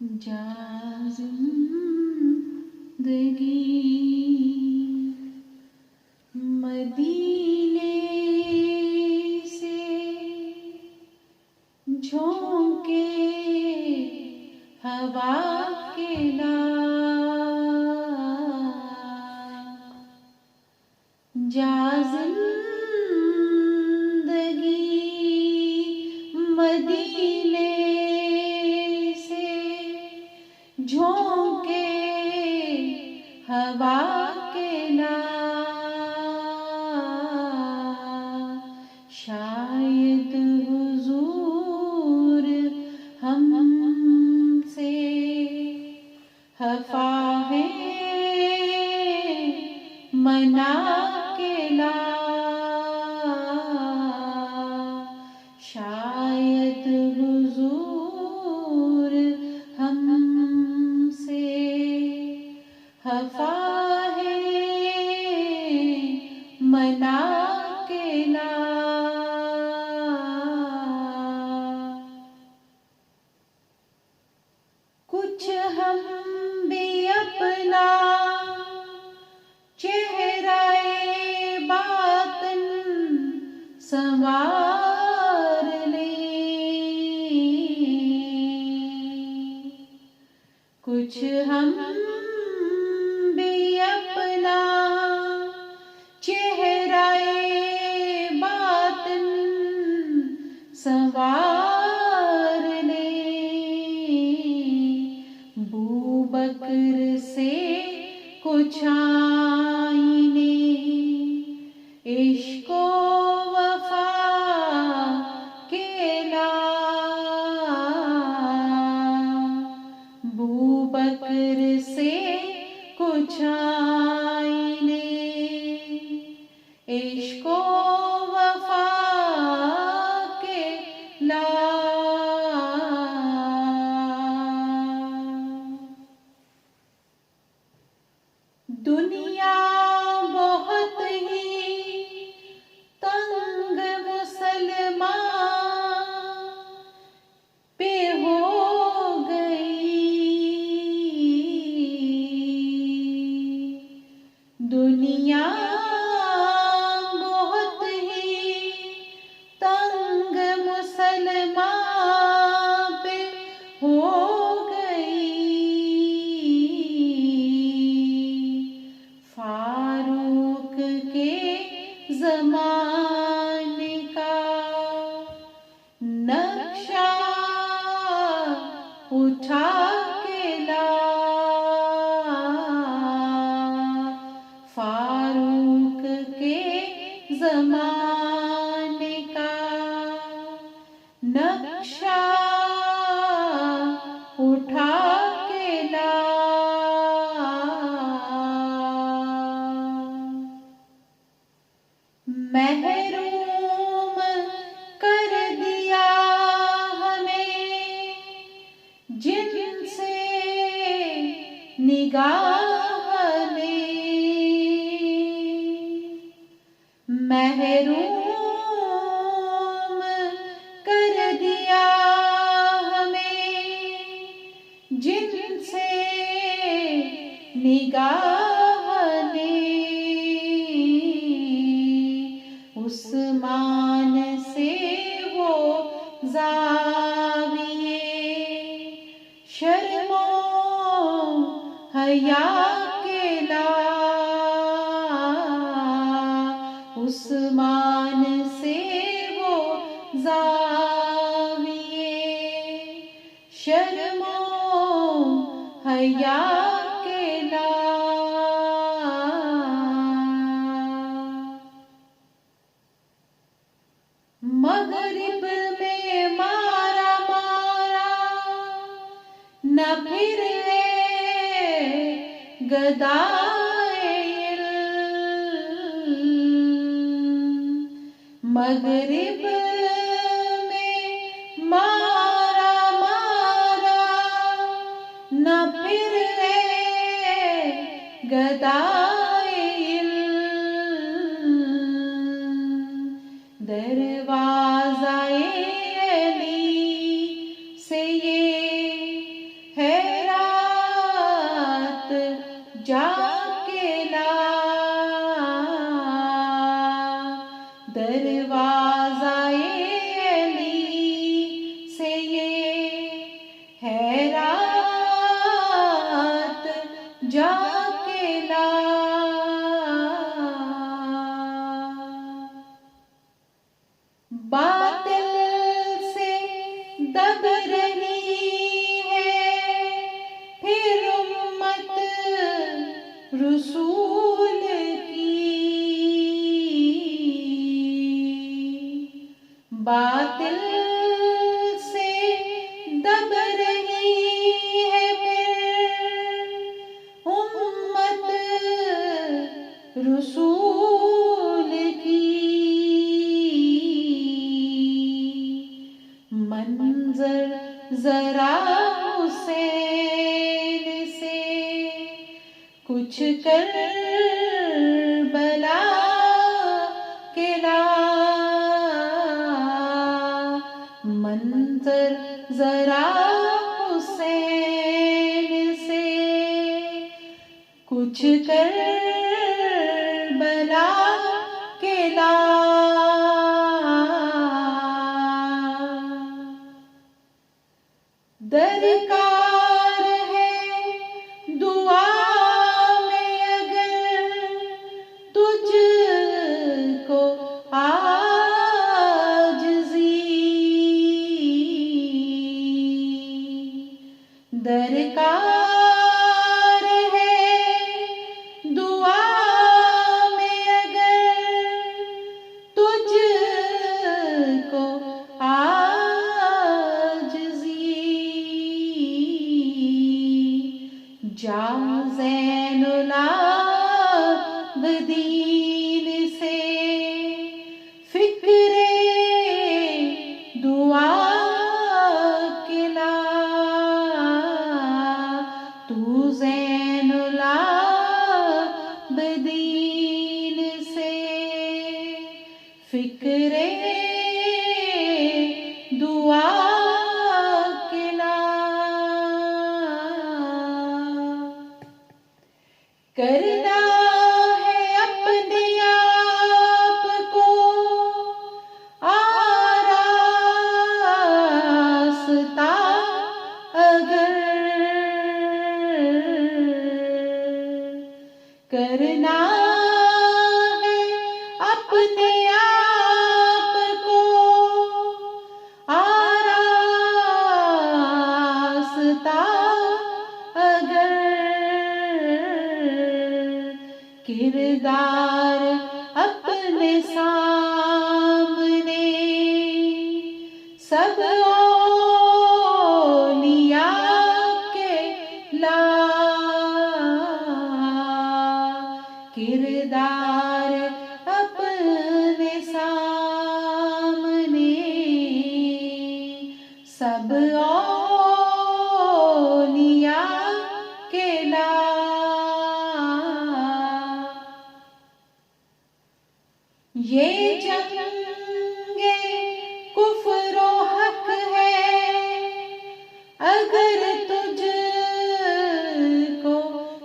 جا زندگی مدینے سے جھونکے ہوا کے جا زندگی مدینے سے جھونکے ہوا کے شاید حضور ہم سے خفا ہے منا شاید حضور ہم سے خفا ہے منا کچھ ہم بھی اپنا چہرہ باطن سنوار لیں، کچھ ہم بھی اپنا چہرہ باطن سنوار لیں، بوبکر سے کچھ آئینے عشق و وفا کے بوبکر سے کچھ آئینے عشق و وفا کے دنیا بہت ہی تنگ مسلمان پہ ہو گئی، دنیا بہت ہی تنگ مسلمان پہ ہو گئی، فاروق کے زمانے کا نقشہ اٹھا کے فاروق کے زمانے کا نقشہ اٹھا کے محروم کر دیا ہمیں جن سے نگاہ نے، محروم کر دیا ہمیں جن سے نگاہ نے، عثمان سے وہ زاویے شرم و حیا کے عثمان سے وہ زاویے شرم و حیا کے مغرب میں مارا نہ پھر گدائے مغرب میں مارا نہ پھر گدائے دروازہ علی سے یہ ہے کچھ کربلا کے لا منظر ذرا حسین سے کچھ کربلا کے لا درکار ہے دعا میں اگر تجھ کو عاجزی درکار ہے دعا میں اگر تجھ کو جا زین العابدین سے فکر دعا کے لا تو زین العابدین سے فکر دعا کرنا ہے اپنے آپ کو آراستہ اگر کرنا ہے اپنے آپ کو آراستہ اگر کردار اپنے سامنے سب اولیاء کے لا کردار اپنے سامنے سب اولیاء کے لا یہ جنگ کفر و حق ہے اگر تجھ کو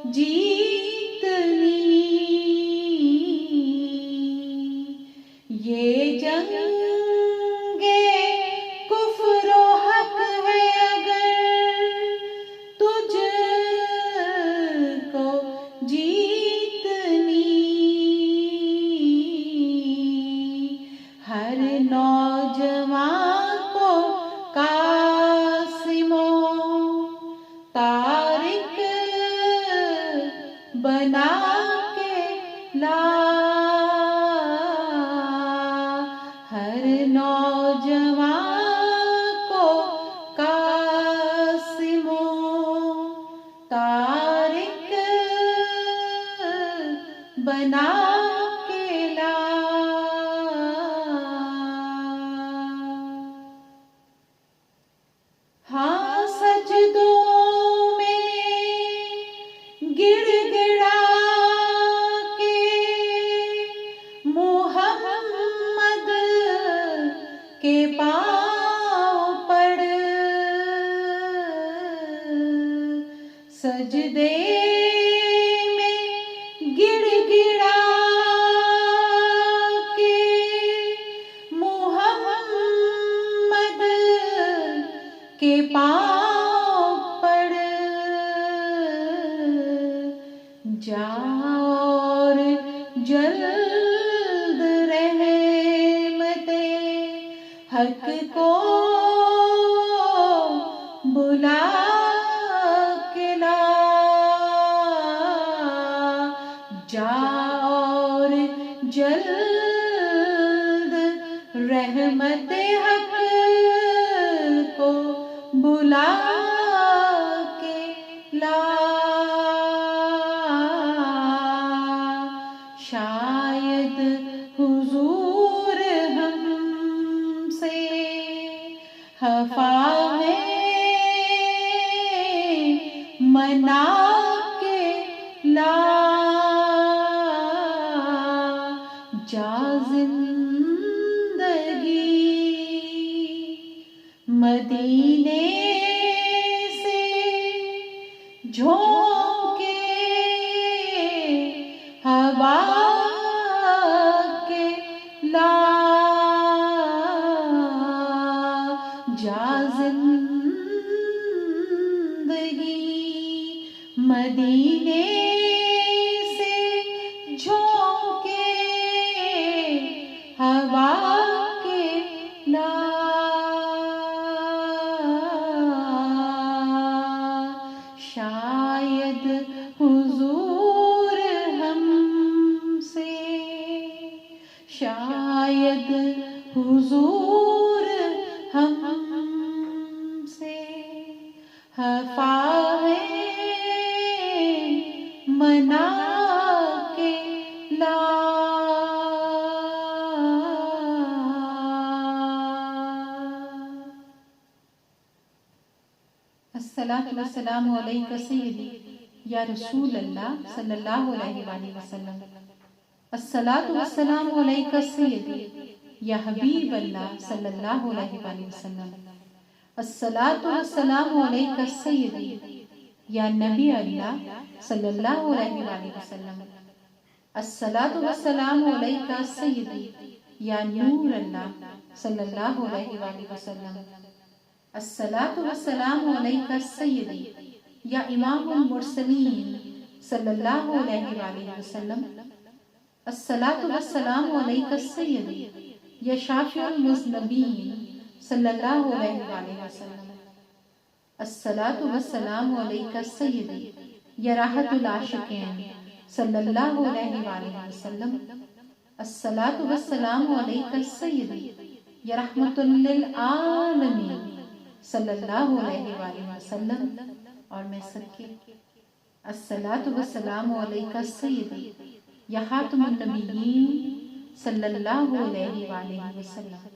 جیتنی یہ جنگ کفر و حق ہے اگر تجھ کو ہر نوجوان کو قاسم و طارق بنا کے لا ہر نوجوان کو قاسم و طارق بنا کے لا ہاں سجدوں میں گڑ گڑا کے محمد کے پاؤں پڑ سجدے میں گڑ گڑا کے محمد کے پاؤں پڑ جا اور جلد رحمت حق کو بلا کے لا جا اور جلد رحمت حق کو بلا کے لا شاید حضور ہم سے خفا ہے منا کے لا جھونکے ہوا کے لا جا زندگی مدینے سے جھونکے ہوا کے لا شاید حضور ہم سے شاید حضور ہم سے خفا ہے منا کے لا الصلاۃ والسلام علیک سیدی یا رسول اللہ صلی اللہ علیہ وآلہ وسلم. الصلاۃ والسلام علیک سیدی یا حبیب اللہ صلی اللہ علیہ وآلہ وسلم. الصلاۃ والسلام علیک سیدی یا نبی اللہ صلی اللہ علیہ وآلہ وسلم. الصلاۃ والسلام علیک سیدی یا نور اللہ صلی اللہ علیہ وآلہ وسلم. الصلاۃ والسلام علیک سیدی یا امام المرسلین صلی اللہ علیہ وآلہ وسلم. الصلاۃ والسلام علیک سیدی یا شافع المذنبین صلی اللہ علیہ وآلہ وسلم. الصلاۃ والسلام علیک سیدی یا راحت العاشقین صلی اللہ علیہ وآلہ وسلم. الصلاۃ والسلام علیک سیدی یا رحمت للعالمین صلی اللہ علیہ وآلہ وسلم. اور میں سب کے الصلاۃ والسلام علیک سیدی یا خاتم النبیین صلی اللہ علیہ وآلہ وسلم.